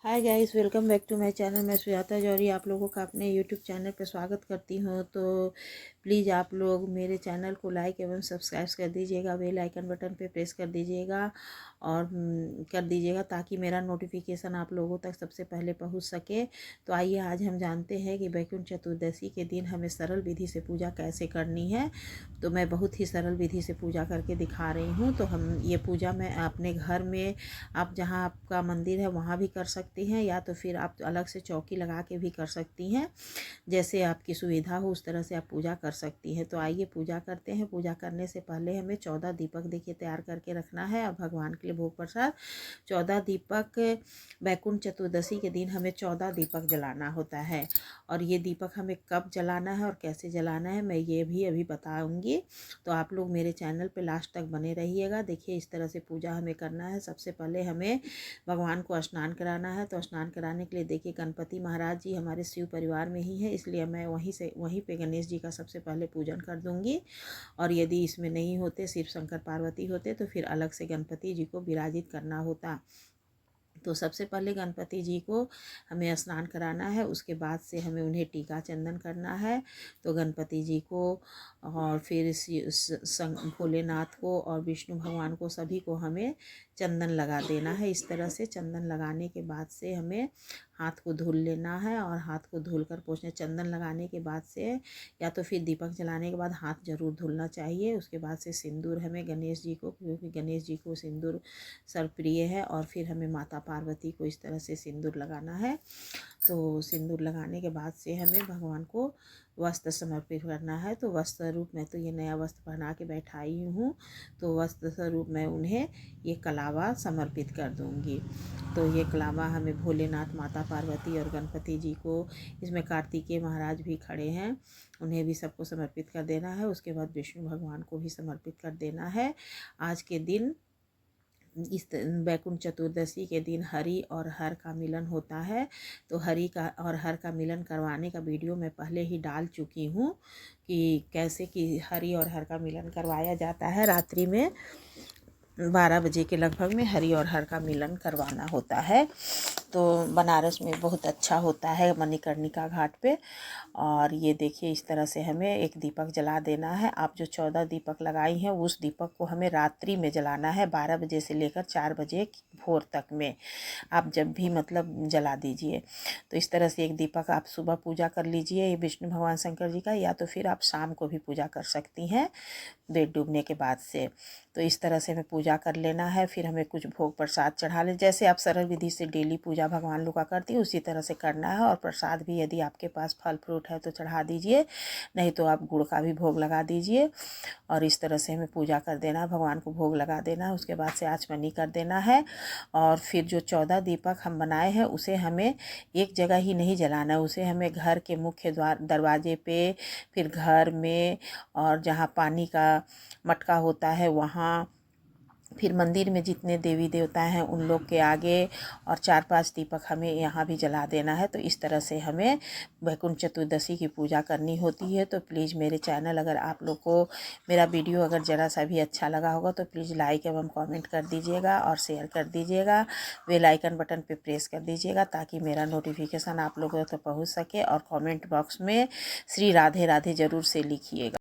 Hi guys, welcome back to my channel. मैं सुजाता जौहरी आप लोगों का अपने यूट्यूब चैनल पर स्वागत करती हूँ। तो प्लीज़ आप लोग मेरे चैनल को लाइक एवं सब्सक्राइब कर दीजिएगा, बेल आइकन बटन पे प्रेस कर दीजिएगा और कर दीजिएगा ताकि मेरा नोटिफिकेशन आप लोगों तक सबसे पहले पहुँच सके। तो आइए आज हम जानते हैं कि वैकुंठ चतुर्दशी के दिन हमें सरल विधि से पूजा कैसे करनी है। तो मैं बहुत ही सरल विधि से पूजा करके दिखा रही हूँ। तो हम ये पूजा मैं अपने घर में, आप जहाँ आपका मंदिर है वहाँ भी कर सकती हैं, या तो फिर आप अलग से चौकी लगा के भी कर सकती हैं। जैसे आपकी सुविधा हो उस तरह से आप पूजा कर सकती हैं। तो आइए पूजा करते हैं। पूजा करने से पहले हमें 14 दीपक देखिए तैयार करके रखना है और भगवान के लिए भोग प्रसाद 14 दीपक वैकुंठ चतुर्दशी के दिन हमें 14 दीपक जलाना होता है। और ये दीपक हमें कब जलाना है और कैसे जलाना है मैं ये भी अभी बताऊंगी। तो आप लोग मेरे चैनल पे लास्ट तक बने रहिएगा। देखिए इस तरह से पूजा हमें करना है। सबसे पहले हमें भगवान को स्नान कराना है। तो स्नान कराने के लिए देखिए गणपति महाराज जी हमारे शिव परिवार में ही है, इसलिए मैं वहीं पे गणेश जी का सबसे पहले पूजन कर दूंगी। और यदि इसमें नहीं होते, सिर्फ शंकर पार्वती होते, तो फिर अलग से गणपति जी को विराजित करना होता। तो सबसे पहले गणपति जी को हमें स्नान कराना है, उसके बाद से हमें उन्हें टीका चंदन करना है। तो गणपति जी को और फिर भोलेनाथ को और विष्णु भगवान को सभी को हमें चंदन लगा देना है। इस तरह से चंदन लगाने के बाद से हमें हाथ को धुल लेना है और हाथ को धुल कर पोंछना। चंदन लगाने के बाद से या तो फिर दीपक जलाने के बाद हाथ जरूर धुलना चाहिए। उसके बाद से सिंदूर हमें गणेश जी को, क्योंकि गणेश जी को सिंदूर सर्वप्रिय है, और फिर हमें माता पार्वती को इस तरह से सिंदूर लगाना है। तो सिंदूर लगाने के बाद से हमें भगवान को वस्त्र समर्पित करना है। तो वस्त्र रूप में तो ये नया वस्त्र पहना के बैठाई हूँ, तो वस्त्र स्वरूप मैं उन्हें ये कलावा समर्पित कर दूँगी। तो ये कलावा हमें भोलेनाथ, माता पार्वती और गणपति जी को, इसमें कार्तिकेय महाराज भी खड़े हैं, उन्हें भी सबको समर्पित कर देना है। उसके बाद विष्णु भगवान को भी समर्पित कर देना है। आज के दिन इस वैकुंठ चतुर्दशी के दिन हरि और हर का मिलन होता है। तो हरि का और हर का मिलन करवाने का वीडियो मैं पहले ही डाल चुकी हूँ कि कैसे कि हरि और हर का मिलन करवाया जाता है। रात्रि में 12 बजे के लगभग में हरि और हर का मिलन करवाना होता है। तो बनारस में बहुत अच्छा होता है मणिकर्णिका घाट पे। और ये देखिए इस तरह से हमें एक दीपक जला देना है। आप जो 14 दीपक लगाई हैं उस दीपक को हमें रात्रि में जलाना है, 12 बजे से लेकर 4 बजे भोर तक में आप जब भी मतलब जला दीजिए। तो इस तरह से एक दीपक आप सुबह पूजा कर लीजिए विष्णु भगवान शंकर जी का, या तो फिर आप शाम को भी पूजा कर सकती हैं देर डूबने के बाद से। तो इस तरह से हमें पूजा कर लेना है। फिर हमें कुछ भोग प्रसाद चढ़ा ले, जैसे आप सरल विधि से डेली पूजा भगवान लोग का करती है उसी तरह से करना है। और प्रसाद भी यदि आपके पास फल फ्रूट है तो चढ़ा दीजिए, नहीं तो आप गुड़ का भी भोग लगा दीजिए। और इस तरह से हमें पूजा कर देना है, भगवान को भोग लगा देना है। उसके बाद से आचमनी कर देना है। और फिर जो 14 दीपक हम बनाए हैं उसे हमें एक जगह ही नहीं जलाना है, उसे हमें घर के मुख्य दरवाजे पे, फिर घर में, और जहाँ पानी का मटका होता है वहाँ, फिर मंदिर में जितने देवी देवता हैं उन लोग के आगे, और 4-5 दीपक हमें यहाँ भी जला देना है। तो इस तरह से हमें वैकुंठ चतुर्दशी की पूजा करनी होती है। तो प्लीज़ मेरे चैनल, अगर आप लोग को मेरा वीडियो अगर ज़रा सा भी अच्छा लगा होगा तो प्लीज़ लाइक एवं कमेंट कर दीजिएगा और शेयर कर दीजिएगा। बेल आइकन बटन पर प्रेस कर दीजिएगा ताकि मेरा नोटिफिकेशन आप लोगों तक पहुँच सके। और कॉमेंट बॉक्स में श्री राधे राधे ज़रूर से लिखिएगा।